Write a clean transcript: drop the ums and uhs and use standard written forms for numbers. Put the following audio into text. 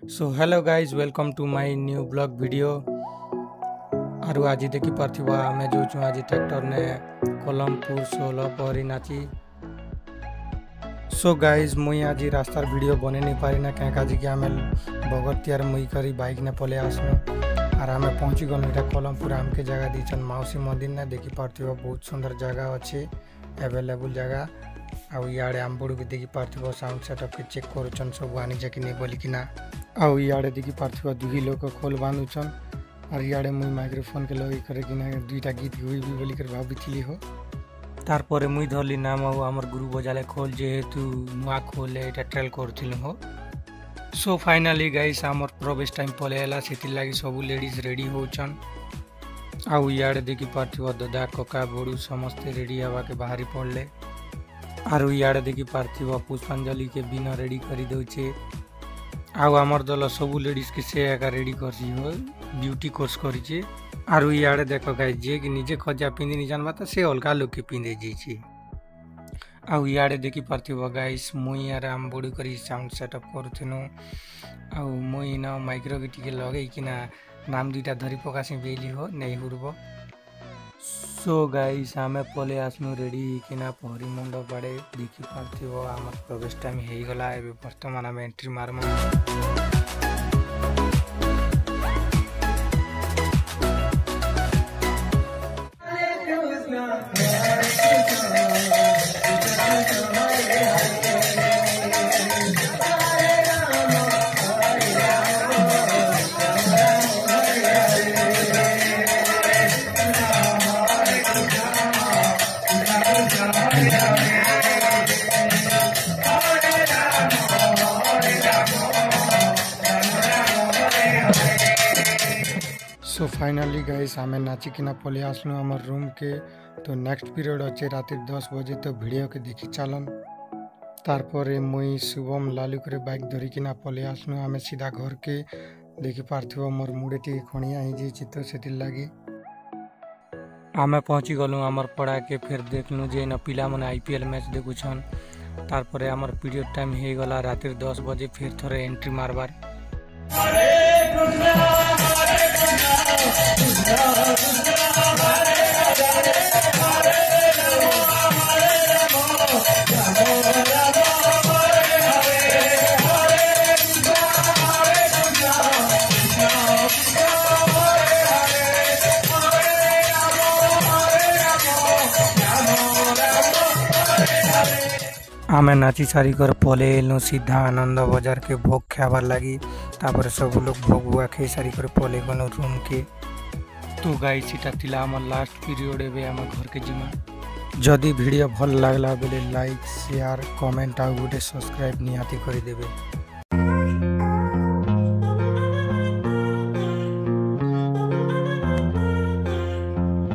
So hello guys welcome to my new blog video. आरु आज देखी पार्थिबा आमे जो छु आज ट्रैक्टर ने कोलमपुर 16 पहरी नाची। सो गाइज मुई आज रास्तार वीडियो बने नहीं पारी ना क्या काजी कि आमे बगतियार मुई करी बाइक ने पले आसनु और आमे पहुंची गनु एटा कोलमपुर आमके जगह दीचन मौसी मंदिर ने देखी पार्थिबा बहुत सुंदर जगह अच्छे अवेलेबल जगह आउ इे आम बड़ू भी देखी पार्थिव साउंड सेटअप के चेक करुचन सब आनी कि नहीं बोलिकिना आउ इे देखी पार्थिव दुही लोग खोल बांधुचन और इे मुई माइक्रोफोन के लगे करकिना दुईटा गीत हुई भी बोलिकर भाभी हो तारपरे मुई धरली नाम आउ आमर गुरु बजाले खोल जेहेतु नुआ खोल एटा ट्रेल करथिलु हो। सो फाइनाली गाइस आमर प्रवेश टाइम पलेला सेति लागि सब लेडीज रेडी होचन आउ इे देखी पार्थिव दादा कका बड़ू समस्ते रेडी हवा के बाहरी पड़ले आरु इे देखी पार्थिव पुष्पांजलि के बिना रेडी कर दौचे आउ आमर दल सबू लेडीज के से एका रेडी करसी हो ब्यूटी कोर्स करिचे आरु इे देख गाइस जे कि निजे खजा पिंधि नि जानबा त से अलगा लोग के पिंधे जाइए। आउ इे देखी पार्थिव गाइस मुई यार आम बड़ी करी साउंड सेटअप करूथेनु आउ मुई न माइक्रो के टिके लगे किना नाम दुईटा धरी पकासी बेली हो नहीं हुरबो। सो गाइस आमे पले आसनु रेडी किना पहरी मंडप बाड़े देखी पार्थिव आमर प्रवेश टाइम हो गला एबे वर्तमान आमे एंट्री मारमा। सो फाइनली गाइस आमे नाची किना पले आसनु आमर रूम के। तो नेक्स्ट पीरियड अच्छे राति 10 बजे तो वीडियो के देखी चलन तारपरे मुई शुभम लालू करे बाइक धरी किना पले आसनु आमे सीधा घर के देखी पार्थिव मोर मुड़े टी खणिया ही जे तो सेति लागी आमे पहुंची गलु आमर पड़ा के फिर देखनु जे न पिला मन आईपीएल मैच देखुछन तारपरे आमर पीरियड टाइम हो गला राति 10 बजे फिर थोड़े एंट्री मारबार। आमे नाची सारी कर पले एलु सीधा आनंद बाजार के भोग खाबार लगी तापर सब लोग भोग बुआ खे सारी कर पले गनु रूम के। तो गाइस इटा थिला हमर लास्ट पीरियड एबे हम घर के जिमा जदी वीडियो भल लागला बेले लाइक शेयर कमेंट आ गुटे सब्सक्राइब निहाती करि देबे।